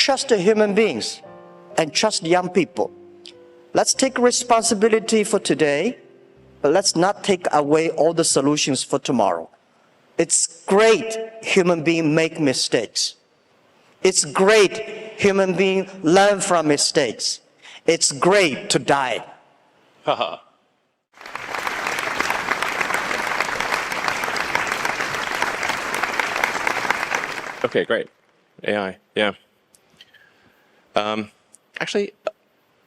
trust the human beings and trust young people. Let's take responsibility for today, but let's not take away all the solutions for tomorrow. It's great human beings make mistakes. It's great human beings learn from mistakes. It's great to die. Haha. Okay, great. AI, yeah. Actually,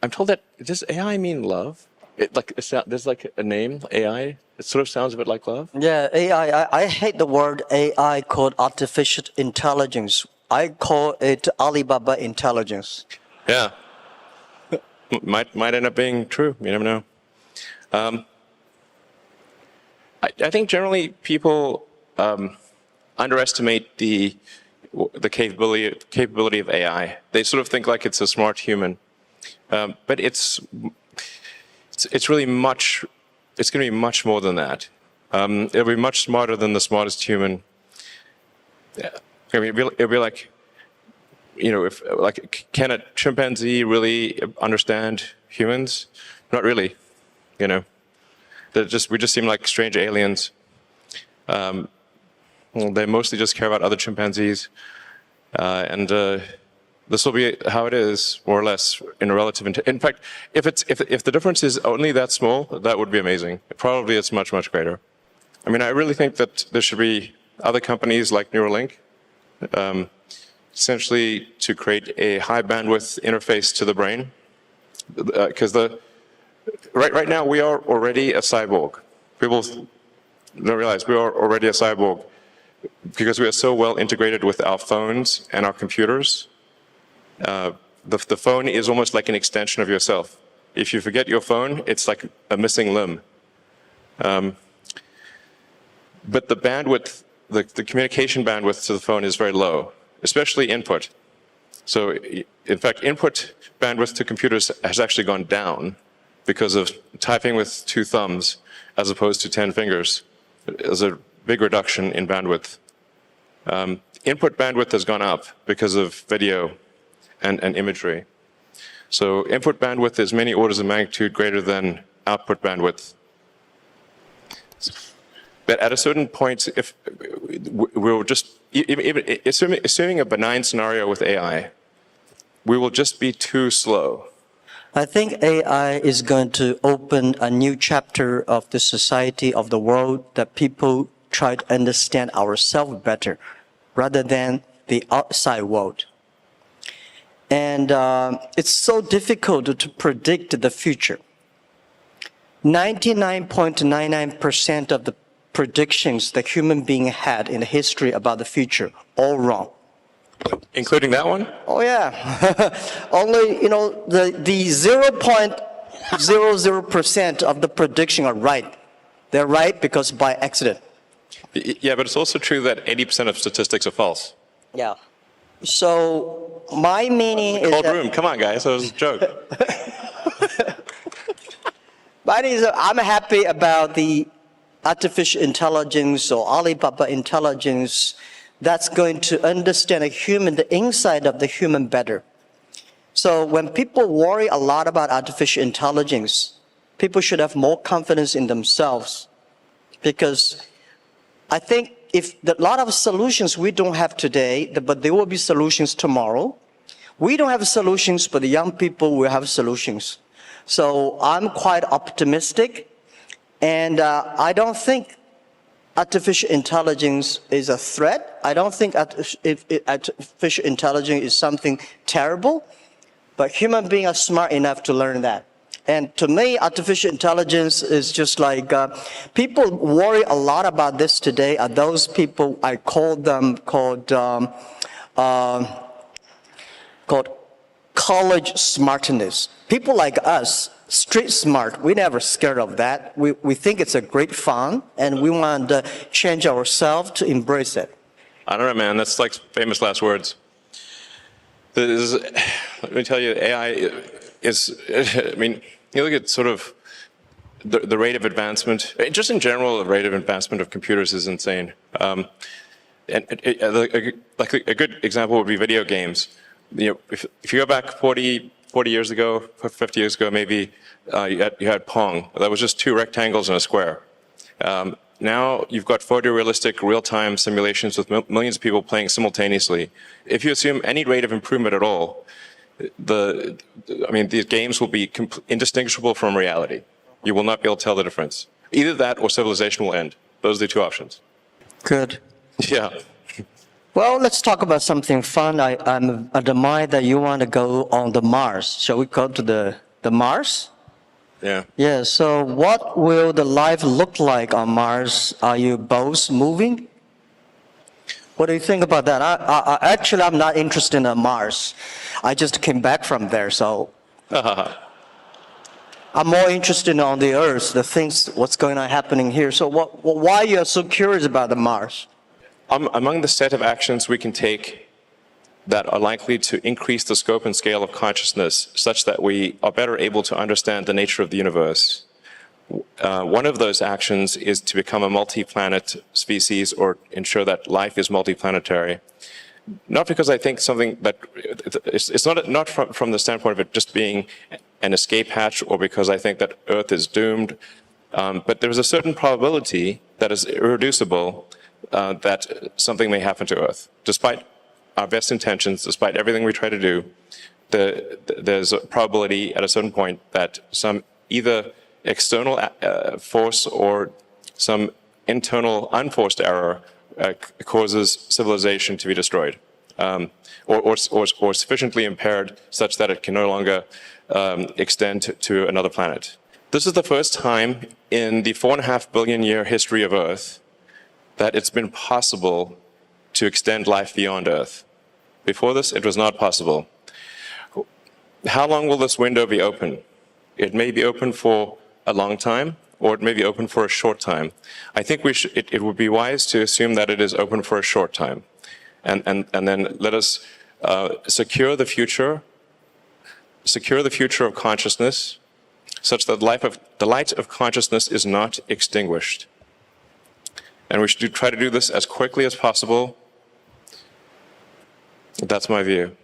I'm told that, does AI mean love? There's like a name, AI. It sort of sounds a bit like love. Yeah, AI. I hate the word AI called artificial intelligence. I call it Alibaba intelligence. Yeah. Might end up being true. You never know. I think generally people underestimate the capability of AI. They sort of think like it's a smart human, but it's really much. It's going to be much more than that. It'll be much smarter than the smartest human. I mean, it'll be like, you know, can a chimpanzee really understand humans? Not really. You know, we just seem like strange aliens. They mostly just care about other chimpanzees, and this will be how it is, more or less, in a relative. In fact, if the difference is only that small, that would be amazing. Probably it's much greater. I mean, I really think that there should be other companies like Neuralink, essentially to create a high bandwidth interface to the brain, because right now we are already a cyborg. People don't realize we are already a cyborg because we are so well integrated with our phones and our computers. The phone is almost like an extension of yourself. If you forget your phone, it's like a missing limb. But the bandwidth, the communication bandwidth to the phone is very low, especially input. So, in fact, input bandwidth to computers has actually gone down because of typing with 2 thumbs as opposed to 10 fingers. There's a big reduction in bandwidth. Input bandwidth has gone up because of video and imagery. So input bandwidth is many orders of magnitude greater than output bandwidth. But at a certain point, if we'll just, assuming a benign scenario with AI, we will just be too slow. I think AI is going to open a new chapter of the society, of the world, that people try to understand ourselves better rather than the outside world. And it's so difficult to predict the future. 99.99% of the predictions that human being had in the history about the future, all wrong. Including that one? Oh yeah. Only, you know, the 0.00% of the prediction are right. They're right because by accident. Yeah, but it's also true that 80% of statistics are false. Yeah. So my meaning is cold room. Come on, guys. That was a joke. Mine is I'm happy about the artificial intelligence or Alibaba intelligence that's going to understand the inside of the human better. So when people worry a lot about artificial intelligence, people should have more confidence in themselves, because I think if a lot of solutions we don't have today, but there will be solutions tomorrow. We don't have solutions, but the young people will have solutions. So I'm quite optimistic, and I don't think artificial intelligence is a threat. I don't think artificial intelligence is something terrible, but human beings are smart enough to learn that. And to me, artificial intelligence is just like, people worry a lot about this today are those people, I call them called college smartness. People like us, street smart, we never scared of that. We think it's a great fun, and we want to change ourselves to embrace it. I don't know, man. That's like famous last words. Let me tell you, AI is, I mean, you look at sort of the rate of advancement, just in general, the rate of advancement of computers is insane. And like a good example would be video games. if you go back 40 years ago, 50 years ago, maybe you had Pong. That was just two rectangles and a square. Now you've got photorealistic real-time simulations with millions of people playing simultaneously. If you assume any rate of improvement at all, these games will be indistinguishable from reality. You will not be able to tell the difference. Either that or civilization will end. Those are the two options. Good. Yeah. Well, let's talk about something fun. I admire that you want to go on the Mars. Shall we go to the Mars? Yeah. Yeah, so what will the life look like on Mars? Are you both moving? What do you think about that? Actually, I'm not interested in Mars. I just came back from there, so I'm more interested on the Earth, the things, what's going on happening here. So why you are so curious about the Mars? Among the set of actions we can take that are likely to increase the scope and scale of consciousness such that we are better able to understand the nature of the universe, one of those actions is to become a multi-planet species or ensure that life is multiplanetary. Not because I think something that, it's not from the standpoint of it just being an escape hatch or because I think that Earth is doomed, but there is a certain probability that is irreducible that something may happen to Earth. Despite our best intentions, despite everything we try to do, there's a probability at a certain point that some either external force or some internal unforced error causes civilization to be destroyed, or sufficiently impaired such that it can no longer extend to another planet. This is the first time in the 4.5 billion year history of Earth that it's been possible to extend life beyond Earth. Before this, it was not possible. How long will this window be open? It may be open for a long time, or it may be open for a short time. I think it would be wise to assume that it is open for a short time. And then let us secure the future of consciousness such that the light of consciousness is not extinguished. And we should try to do this as quickly as possible. That's my view.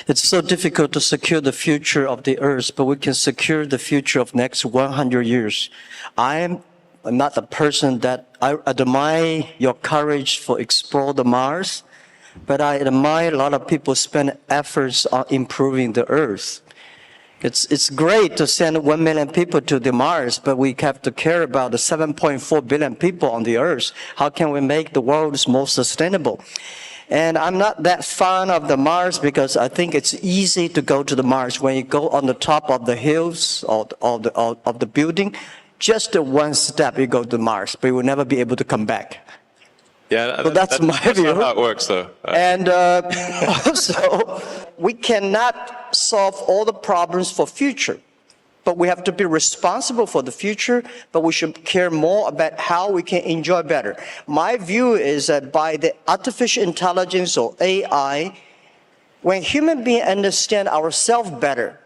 It's so difficult to secure the future of the Earth, but we can secure the future of next 100 years. I'm not the person that I admire your courage for explore the Mars, but I admire a lot of people spend efforts on improving the Earth. It's great to send 1 million people to the Mars, but we have to care about the 7.4 billion people on the Earth. How can we make the world more sustainable? And I'm not that fond of the Mars because I think it's easy to go to the Mars. When you go on the top of the hills of the building, just one step you go to Mars, but you will never be able to come back. Yeah, so that's my view. That's not how it works, though. And also, we cannot solve all the problems for future. But we have to be responsible for the future, but we should care more about how we can enjoy better. My view is that by the artificial intelligence or AI, when human beings understand ourselves better,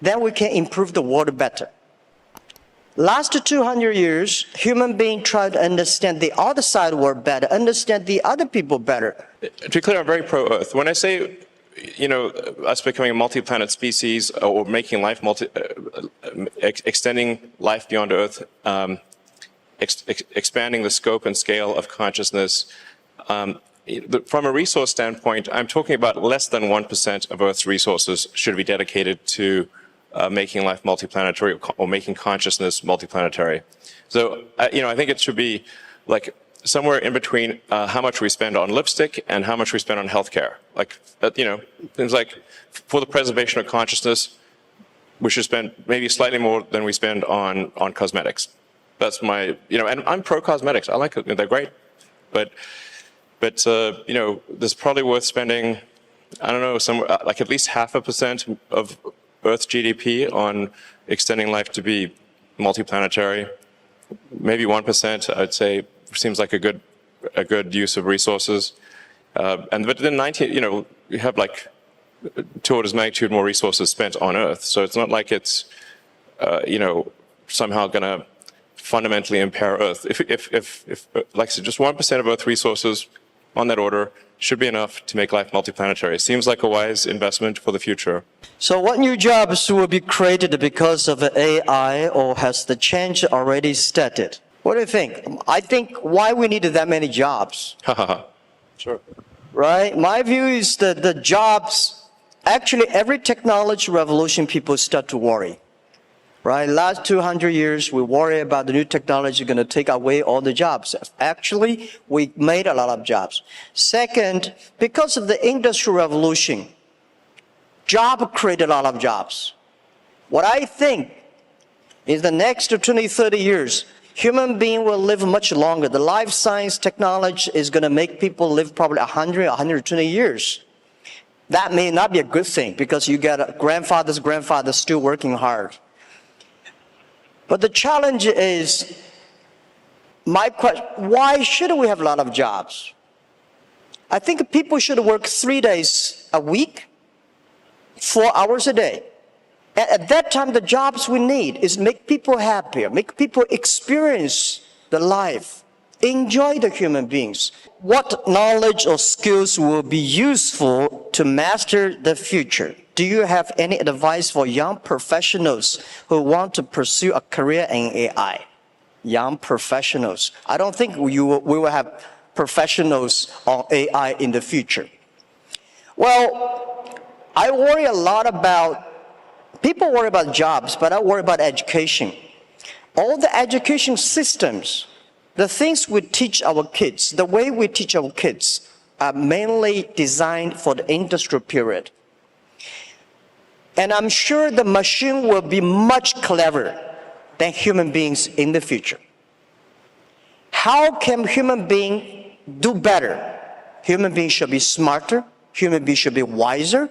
then we can improve the world better. Last 200 years, human beings try to understand the other side of the world better, understand the other people better. To be clear, I'm very pro-Earth. When I say us becoming a multi-planet species or making life extending life beyond Earth, expanding the scope and scale of consciousness. From a resource standpoint, I'm talking about less than 1% of Earth's resources should be dedicated to making life multiplanetary or making consciousness multiplanetary. So, I think it should be like somewhere in between how much we spend on lipstick and how much we spend on healthcare. Things like for the preservation of consciousness, we should spend maybe slightly more than we spend on cosmetics. That's my, and I'm pro cosmetics. I like it. They're great. But there's probably worth spending, I don't know, somewhere like at least 0.5% of Earth's GDP on extending life to be multiplanetary. Maybe 1%, I'd say, seems like a good use of resources. But then we have like 2 orders of magnitude more resources spent on Earth. So it's not like it's, somehow going to fundamentally impair Earth. If like I said, just 1% of Earth resources on that order should be enough to make life multiplanetary. Seems like a wise investment for the future. So what new jobs will be created because of AI, or has the change already started? What do you think? I think why we need that many jobs, Sure. right? My view is that the jobs, actually every technology revolution, people start to worry. Right, last 200 years, we worry about the new technology going to take away all the jobs. Actually, we made a lot of jobs. Second, because of the industrial revolution, job created a lot of jobs. What I think is the next 20, 30 years, human being will live much longer. The life science technology is going to make people live probably 100, 120 years. That may not be a good thing because you get grandfather's grandfather still working hard. But the challenge is, my question, why should we have a lot of jobs? I think people should work 3 days a week, 4 hours a day. And at that time, the jobs we need is make people happier, make people experience the life, enjoy the human beings. What knowledge or skills will be useful to master the future? Do you have any advice for young professionals who want to pursue a career in AI? Young professionals. I don't think we will have professionals on AI in the future. Well, I worry a lot about, people worry about jobs, but I worry about education. All the education systems, the things we teach our kids, the way we teach our kids are mainly designed for the industrial period. And I'm sure the machine will be much cleverer than human beings in the future. How can human beings do better? Human beings should be smarter. Human beings should be wiser.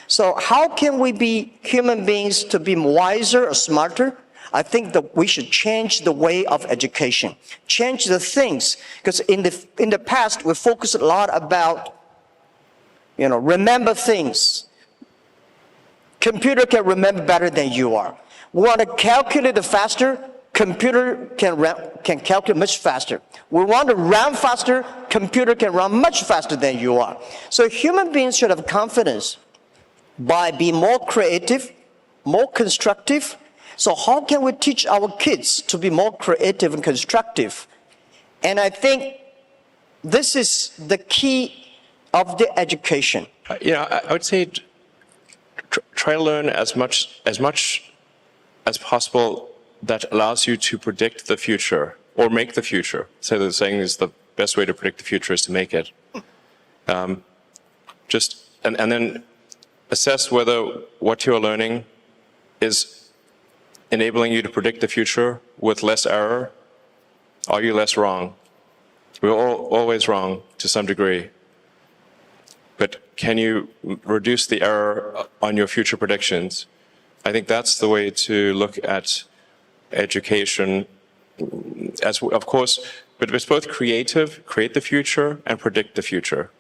So how can we be human beings to be wiser or smarter? I think that we should change the way of education, change the things, because in the past we focused a lot about, remember things. Computer can remember better than you are. We want to calculate faster, computer can calculate much faster. We want to run faster, computer can run much faster than you are. So human beings should have confidence by being more creative, more constructive. So how can we teach our kids to be more creative and constructive? And I think this is the key of the education. I would say try to learn as much as possible that allows you to predict the future or make the future. So the saying is the best way to predict the future is to make it. And then assess whether what you're learning is enabling you to predict the future with less error. Are you less wrong? We're always wrong to some degree. But can you reduce the error on your future predictions? I think that's the way to look at education. As of course, but it's both creative, create the future, and predict the future.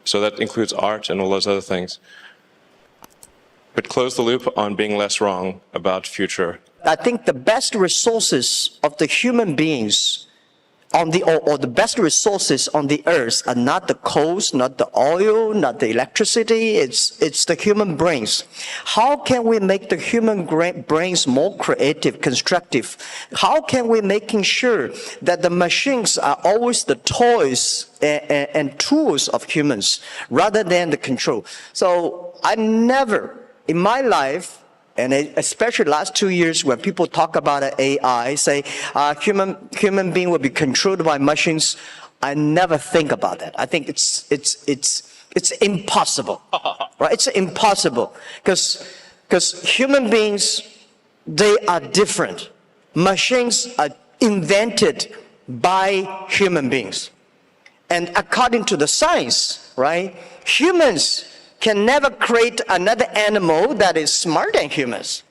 So that includes art and all those other things. But close the loop on being less wrong about future. I think the best resources of the human beings or the best resources on the earth are not the coals, not the oil, not the electricity, it's the human brains. How can we make the human brains more creative, constructive? How can we making sure that the machines are always the toys and tools of humans rather than the control? So I never, in my life, and especially last 2 years when people talk about AI, say human being will be controlled by machines, I never think about that. I think it's impossible, right? It's impossible because human beings, they are different. Machines are invented by human beings. And according to the science, right, humans can never create another animal that is smarter than humans.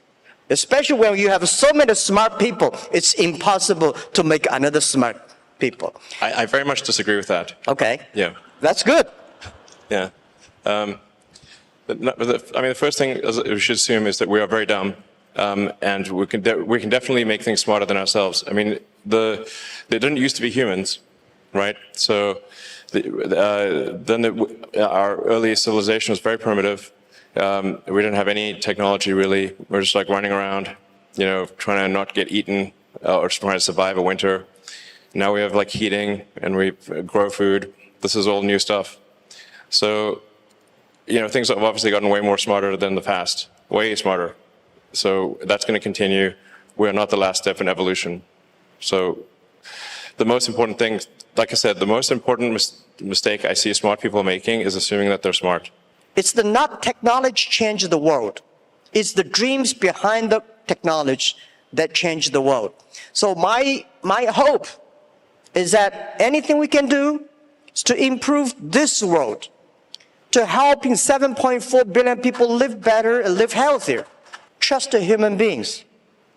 Especially when you have so many smart people, it's impossible to make another smart people. I very much disagree with that. Okay. Yeah. That's good. Yeah. The first thing we should assume is that we are very dumb, and we can definitely make things smarter than ourselves. I mean, there didn't used to be humans, right? So our early civilization was very primitive. We didn't have any technology really. We're just like running around, trying to not get eaten or just trying to survive a winter. Now we have like heating and we grow food. This is all new stuff. So, things have obviously gotten way more smarter than the past, way smarter. So that's going to continue. We're not the last step in evolution. So the most important thing, like I said, the most important mistake I see smart people making is assuming that they're smart. It's not technology change the world. It's the dreams behind the technology that change the world. So my hope is that anything we can do is to improve this world, to helping 7.4 billion people live better and live healthier. Trust the human beings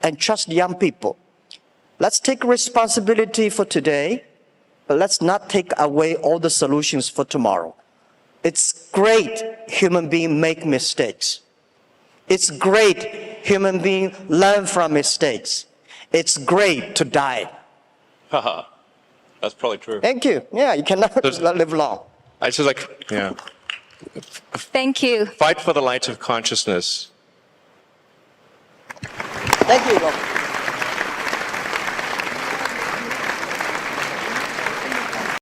and trust young people. Let's take responsibility for today, but let's not take away all the solutions for tomorrow. It's great human beings make mistakes. It's great human beings learn from mistakes. It's great to die. Haha, that's probably true. Thank you. Yeah, you cannot live long. I just yeah. Thank you. Fight for the light of consciousness. Thank you, Robert.